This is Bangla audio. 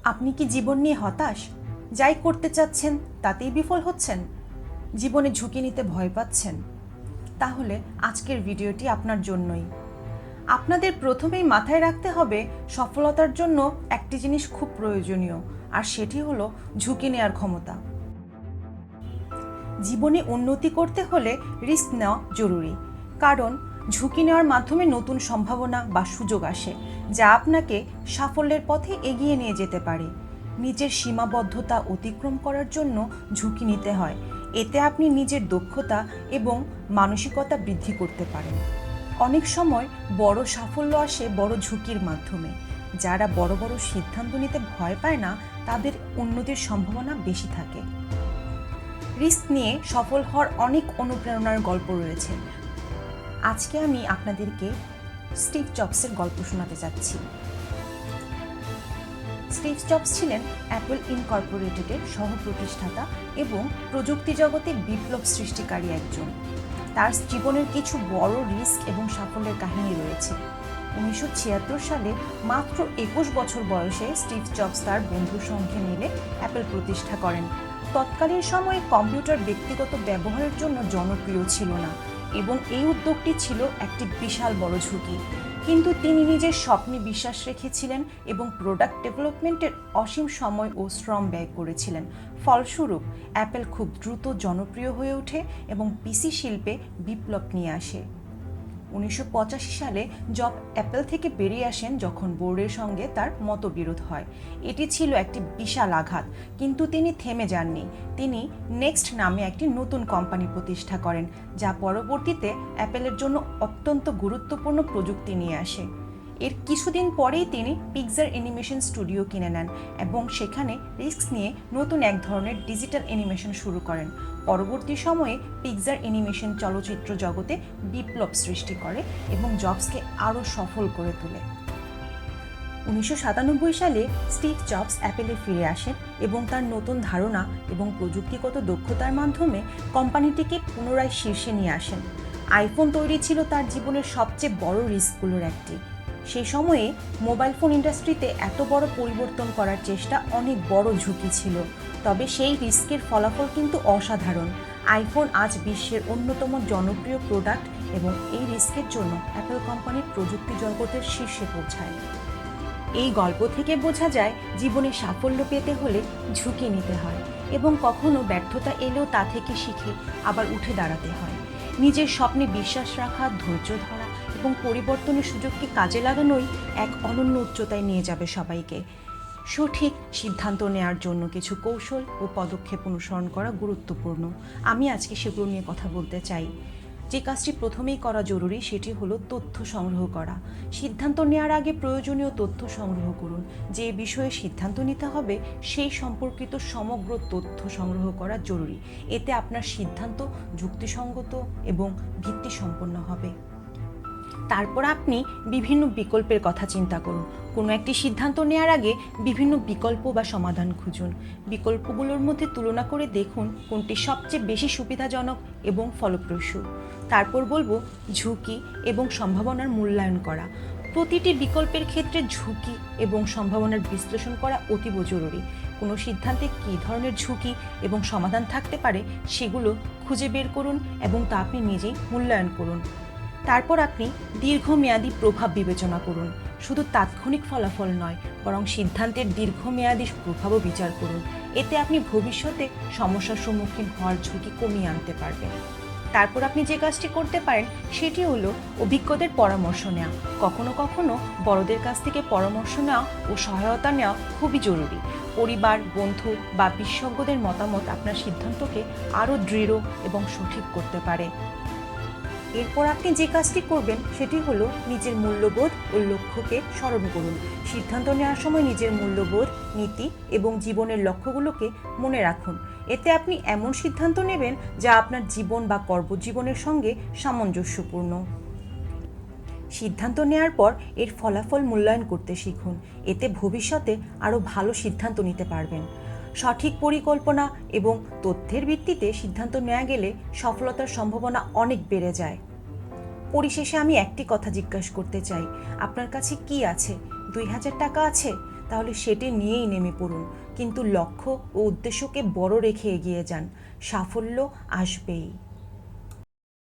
আপনি কি জীবন নিয়ে হতাশ? যাই করতে চাচ্ছেন তাতেই বিফল হচ্ছেন? জীবনে ঝুঁকি নিতে ভয় পাচ্ছেন? তাহলে আজকের ভিডিওটি আপনার জন্যই। আপনাদের প্রথমেই মাথায় রাখতে হবে সফলতার জন্য একটি জিনিস খুব প্রয়োজনীয়, আর সেটি হলো ঝুঁকি নেওয়ার ক্ষমতা। জীবনে উন্নতি করতে হলে রিস্ক নেওয়া জরুরি, কারণ ঝুঁকি নেওয়ার মাধ্যমে নতুন সম্ভাবনা বা সুযোগ আসে, যা আপনাকে সাফল্যের পথে এগিয়ে নিয়ে যেতে পারে। নিজের সীমাবদ্ধতা অতিক্রম করার জন্য ঝুঁকি নিতে হয়। এতে আপনি নিজের দক্ষতা এবং মানসিকতা বৃদ্ধি করতে পারেন। অনেক সময় বড় সাফল্য আসে বড় ঝুঁকির মাধ্যমে। যারা বড় বড় সিদ্ধান্ত নিতে ভয় পায় না, তাদের উন্নতির সম্ভাবনা বেশি থাকে। রিস্ক নিয়ে সফল হওয়ার অনেক অনুপ্রেরণার গল্প রয়েছে। আজকে আমি আপনাদেরকে স্টিভ জবসের গল্প শোনাতে চাচ্ছি। স্টিভ জবস ছিলেন অ্যাপল ইনকর্পোরেটেডের সহ-প্রতিষ্ঠাতা এবং প্রযুক্তি জগতে বিপ্লব সৃষ্টিকারী একজন। তার জীবনের কিছু বড় রিস্ক এবং সাফল্যের কাহিনী রয়েছে। 1976 সালে মাত্র 21 বছর বয়সে স্টিভ জবস তার বন্ধুর সঙ্গে মিলে অ্যাপল প্রতিষ্ঠা করেন। তৎকালীন সময়ে কম্পিউটার ব্যক্তিগত ব্যবহারের জন্য জনপ্রিয় ছিল না এবং এই উদ্যোগটি ছিল একটি বিশাল বড় ঝুঁকি। কিন্তু তিনি নিজের স্বপ্নে বিশ্বাস রেখেছিলেন এবং প্রোডাক্ট ডেভেলপমেন্টের অসীম সময় ও শ্রম ব্যয় করেছিলেন। ফলস্বরূপ অ্যাপল খুব দ্রুত জনপ্রিয় হয়ে ওঠে এবং পিসি শিল্পে বিপ্লব নিয়ে আসে। 1985 সালে জব অ্যাপল থেকে বেরিয়ে আসেন যখন বোর্ডের সঙ্গে তার মতবিরোধ হয়। এটি ছিল একটি বিশাল আঘাত, কিন্তু তিনি থেমে যাননি। তিনি নেক্সট নামে একটি নতুন কোম্পানি প্রতিষ্ঠা করেন, যা পরবর্তীতে অ্যাপলের জন্য অত্যন্ত গুরুত্বপূর্ণ প্রযুক্তি নিয়ে আসে। এর কিছুদিন পরেই তিনি পিক্সার অ্যানিমেশন স্টুডিও কিনে নেন এবং সেখানে রিস্ক নিয়ে নতুন এক ধরনের ডিজিটাল অ্যানিমেশন শুরু করেন। পরবর্তী সময়ে পিক্সার অ্যানিমেশন চলচ্চিত্র জগতে বিপ্লব সৃষ্টি করে এবং জবসকে আরও সফল করে তোলে। 1997 সালে স্টিভ জবস অ্যাপলে ফিরে আসেন এবং তার নতুন ধারণা এবং প্রযুক্তিগত দক্ষতার মাধ্যমে কোম্পানিটিকে পুনরায় শীর্ষে নিয়ে আসেন। আইফোন তৈরি ছিল তার জীবনের সবচেয়ে বড় রিস্কগুলোর একটি। সেই সময়ে মোবাইল ফোন ইন্ডাস্ট্রিতে এত বড় পরিবর্তন করার চেষ্টা অনেক বড় ঝুঁকি ছিল, তবে সেই রিস্কের ফলাফল কিন্তু অসাধারণ। আইফোন আজ বিশ্বের অন্যতম জনপ্রিয় প্রোডাক্ট এবং এই রিস্কের জন্য অ্যাপল কোম্পানির প্রযুক্তি জগতের শীর্ষে পৌঁছায়। এই গল্প থেকে বোঝা যায় জীবনে সাফল্য পেতে হলে ঝুঁকি নিতে হয় এবং কখনো ব্যর্থতা এলেও তা থেকে শিখে আবার উঠে দাঁড়াতে হয়। নিজের স্বপ্নে বিশ্বাস রাখা, ধৈর্য ধরা এবং পরিবর্তনের সুযোগকে কাজে লাগানোই এক অনন্য উচ্চতায় নিয়ে যাবে সবাইকে। সঠিক সিদ্ধান্ত নেওয়ার জন্য কিছু কৌশল ও পদক্ষেপ অনুসরণ করা গুরুত্বপূর্ণ। আমি আজকে সেগুলো নিয়ে কথা বলতে চাই। যে কাজটি প্রথমেই করা জরুরি সেটি হলো তথ্য সংগ্রহ করা। সিদ্ধান্ত নেওয়ার আগে প্রয়োজনীয় তথ্য সংগ্রহ করুন। যে বিষয়ে সিদ্ধান্ত নিতে হবে সেই সম্পর্কিত সমগ্র তথ্য সংগ্রহ করা জরুরি। এতে আপনার সিদ্ধান্ত যুক্তিসঙ্গত এবং ভিত্তিসম্পন্ন হবে। তারপর আপনি বিভিন্ন বিকল্পের কথা চিন্তা করুন। কোনো একটি সিদ্ধান্ত নেওয়ার আগে বিভিন্ন বিকল্প বা সমাধান খুঁজুন। বিকল্পগুলোর মধ্যে তুলনা করে দেখুন কোনটি সবচেয়ে বেশি সুবিধাজনক এবং ফলপ্রসূ। তারপর বলবো ঝুঁকি এবং সম্ভাবনার মূল্যায়ন করা। প্রতিটি বিকল্পের ক্ষেত্রে ঝুঁকি এবং সম্ভাবনার বিশ্লেষণ করা অতীব জরুরি। কোনো সিদ্ধান্তে কী ধরনের ঝুঁকি এবং সমাধান থাকতে পারে সেগুলো খুঁজে বের করুন এবং তা আপনি নিজেই মূল্যায়ন করুন। তারপর আপনি দীর্ঘমেয়াদী প্রভাব বিবেচনা করুন। শুধু তাৎক্ষণিক ফলাফল নয়, বরং সিদ্ধান্তের দীর্ঘমেয়াদী প্রভাবও বিচার করুন। এতে আপনি ভবিষ্যতে সমস্যার সম্মুখীন হওয়ার ঝুঁকি কমিয়ে আনতে পারবেন। তারপর আপনি যে কাজটি করতে পারেন সেটি হলো অভিজ্ঞদের পরামর্শ নেওয়া। কখনো কখনো বড়দের কাছ থেকে পরামর্শ নেওয়া ও সহায়তা নেওয়া খুবই জরুরি। পরিবার, বন্ধু বা বিশেষজ্ঞদের মতামত আপনার সিদ্ধান্তকে আরও দৃঢ় এবং সঠিক করতে পারে। এরপর আপনি যে কাজটি করবেন সেটি হলো নিজের মূল্যবোধ ও লক্ষ্যকে স্মরণ করুন। সিদ্ধান্ত নেওয়ার সময় নিজের মূল্যবোধ, নীতি এবং জীবনের লক্ষ্যগুলোকে মনে রাখুন। এতে আপনি এমন সিদ্ধান্ত নেবেন যা আপনার জীবন বা কর্মজীবনের সঙ্গে সামঞ্জস্যপূর্ণ। সিদ্ধান্ত নেওয়ার পর এর ফলাফল মূল্যায়ন করতে শিখুন। এতে ভবিষ্যতে আরও ভালো সিদ্ধান্ত নিতে পারবেন। সঠিক পরিকল্পনা এবং তথ্যের ভিত্তিতে সিদ্ধান্ত নেওয়া গেলে সফলতার সম্ভাবনা অনেক বেড়ে যায়। পরিশেষে আমি একটি কথা জিজ্ঞাসা করতে চাই, আপনার কাছে কি আছে? 2000 টাকা আছে? তাহলে সেটি নিয়েই নেমে পড়ুন, কিন্তু লক্ষ্য ও উদ্দেশ্যকে বড় রেখে এগিয়ে যান। সাফল্য আসবেই।